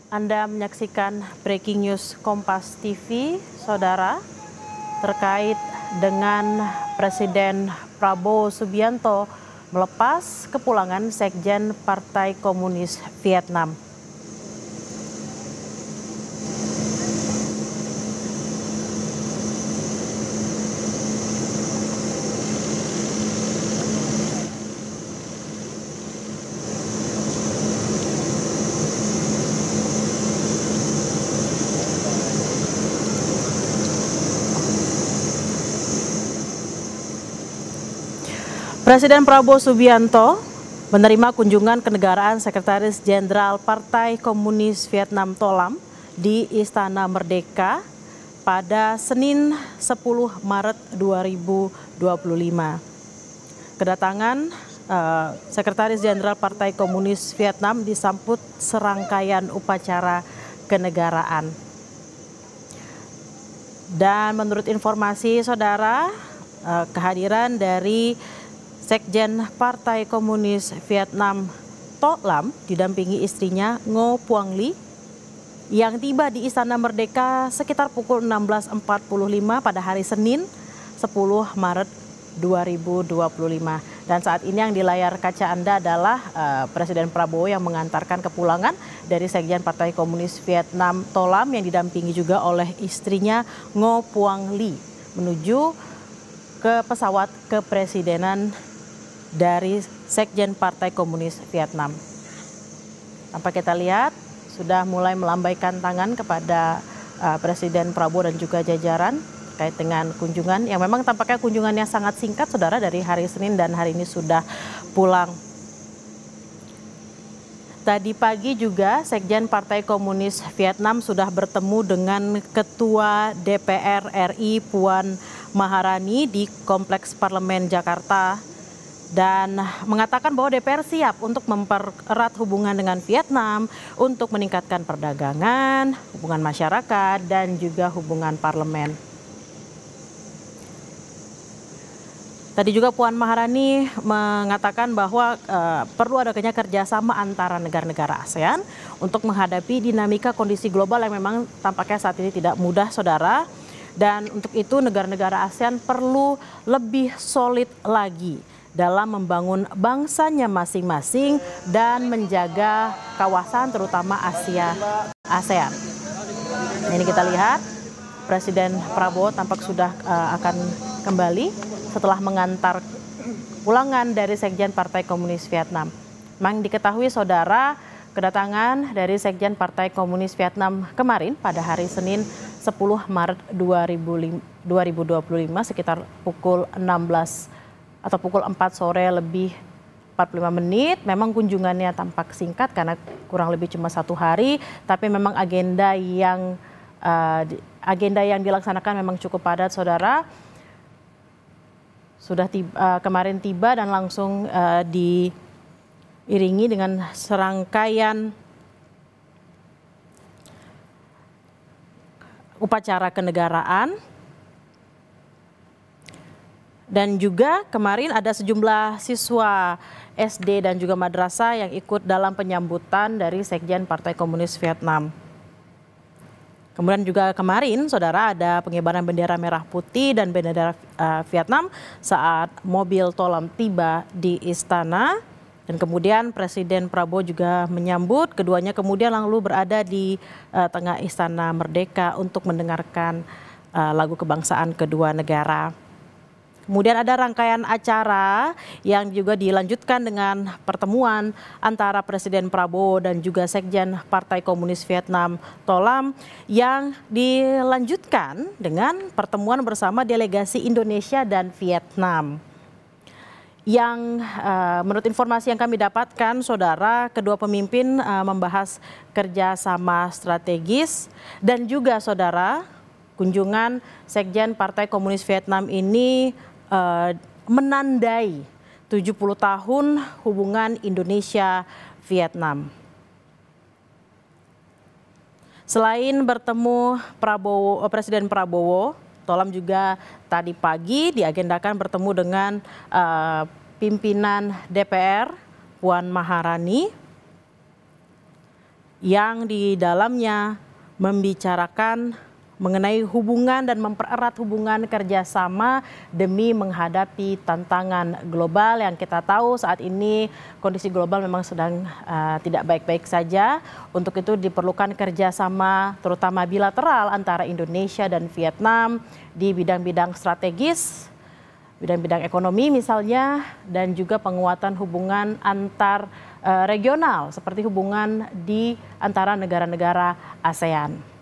Anda menyaksikan Breaking News Kompas TV, Saudara, terkait dengan Presiden Prabowo Subianto melepas kepulangan Sekjen Partai Komunis Vietnam. Presiden Prabowo Subianto menerima kunjungan kenegaraan Sekretaris Jenderal Partai Komunis Vietnam Tolam di Istana Merdeka pada Senin 10 Maret 2025. Kedatangan Sekretaris Jenderal Partai Komunis Vietnam disambut serangkaian upacara kenegaraan. Dan menurut informasi saudara, kehadiran dari Sekjen Partai Komunis Vietnam Tolam didampingi istrinya Ngo Quang Ly yang tiba di Istana Merdeka sekitar pukul 16.45 pada hari Senin 10 Maret 2025. Dan saat ini yang di layar kaca Anda adalah Presiden Prabowo yang mengantarkan kepulangan dari Sekjen Partai Komunis Vietnam Tolam yang didampingi juga oleh istrinya Ngo Quang Ly menuju ke pesawat kepresidenan dari Sekjen Partai Komunis Vietnam. Tanpa kita lihat sudah mulai melambaikan tangan kepada Presiden Prabowo dan juga jajaran terkait dengan kunjungan yang memang tampaknya kunjungannya sangat singkat saudara, dari hari Senin dan hari ini sudah pulang. Tadi pagi juga Sekjen Partai Komunis Vietnam sudah bertemu dengan Ketua DPR RI Puan Maharani di Kompleks Parlemen Jakarta dan mengatakan bahwa DPR siap untuk mempererat hubungan dengan Vietnam untuk meningkatkan perdagangan, hubungan masyarakat, dan juga hubungan parlemen. Tadi juga Puan Maharani mengatakan bahwa perlu adanya kerjasama antara negara-negara ASEAN untuk menghadapi dinamika kondisi global yang memang tampaknya saat ini tidak mudah, saudara. Dan untuk itu negara-negara ASEAN perlu lebih solid lagi dalam membangun bangsanya masing-masing dan menjaga kawasan terutama ASEAN. Ini kita lihat Presiden Prabowo tampak sudah akan kembali setelah mengantar pulangan dari Sekjen Partai Komunis Vietnam. Memang diketahui saudara, kedatangan dari Sekjen Partai Komunis Vietnam kemarin pada hari Senin 10 Maret 2025 sekitar pukul 16 atau pukul 4 sore lebih 45 menit. Memang kunjungannya tampak singkat karena kurang lebih cuma 1 hari, tapi memang agenda yang dilaksanakan memang cukup padat, saudara. Sudah kemarin tiba dan langsung diiringi dengan serangkaian upacara kenegaraan. Dan juga kemarin ada sejumlah siswa SD dan juga madrasah yang ikut dalam penyambutan dari Sekjen Partai Komunis Vietnam. Kemudian juga kemarin saudara ada pengibaran bendera merah putih dan bendera Vietnam saat mobil Tolam tiba di istana. Dan kemudian Presiden Prabowo juga menyambut keduanya, kemudian lalu berada di tengah Istana Merdeka untuk mendengarkan lagu kebangsaan kedua negara. Kemudian ada rangkaian acara yang juga dilanjutkan dengan pertemuan antara Presiden Prabowo dan juga Sekjen Partai Komunis Vietnam Tolam yang dilanjutkan dengan pertemuan bersama delegasi Indonesia dan Vietnam. Yang menurut informasi yang kami dapatkan, saudara, kedua pemimpin membahas kerjasama strategis dan juga saudara, kunjungan Sekjen Partai Komunis Vietnam ini menandai 70 tahun hubungan Indonesia-Vietnam. Selain bertemu Presiden Prabowo, Tolam juga tadi pagi diagendakan bertemu dengan pimpinan DPR Puan Maharani yang di dalamnya membicarakan mengenai hubungan dan mempererat hubungan kerjasama demi menghadapi tantangan global yang kita tahu saat ini kondisi global memang sedang tidak baik-baik saja. Untuk itu diperlukan kerjasama terutama bilateral antara Indonesia dan Vietnam di bidang-bidang strategis, bidang-bidang ekonomi misalnya, dan juga penguatan hubungan antar regional seperti hubungan di antara negara-negara ASEAN.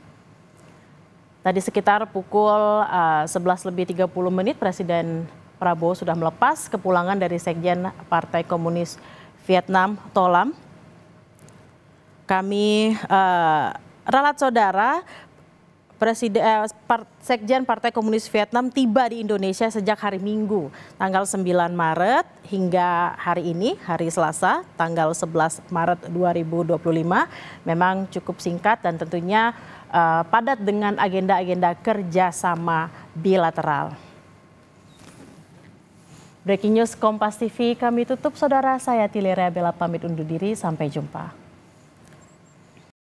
Tadi sekitar pukul 11:30 Presiden Prabowo sudah melepas kepulangan dari Sekjen Partai Komunis Vietnam To Lam. Kami ralat saudara, Sekjen Partai Komunis Vietnam tiba di Indonesia sejak hari Minggu tanggal 9 Maret hingga hari ini, hari Selasa tanggal 11 Maret 2025. Memang cukup singkat dan tentunya padat dengan agenda-agenda kerjasama bilateral. Breaking News Kompas TV kami tutup, saudara. Saya Tilia Bella pamit undur diri, sampai jumpa.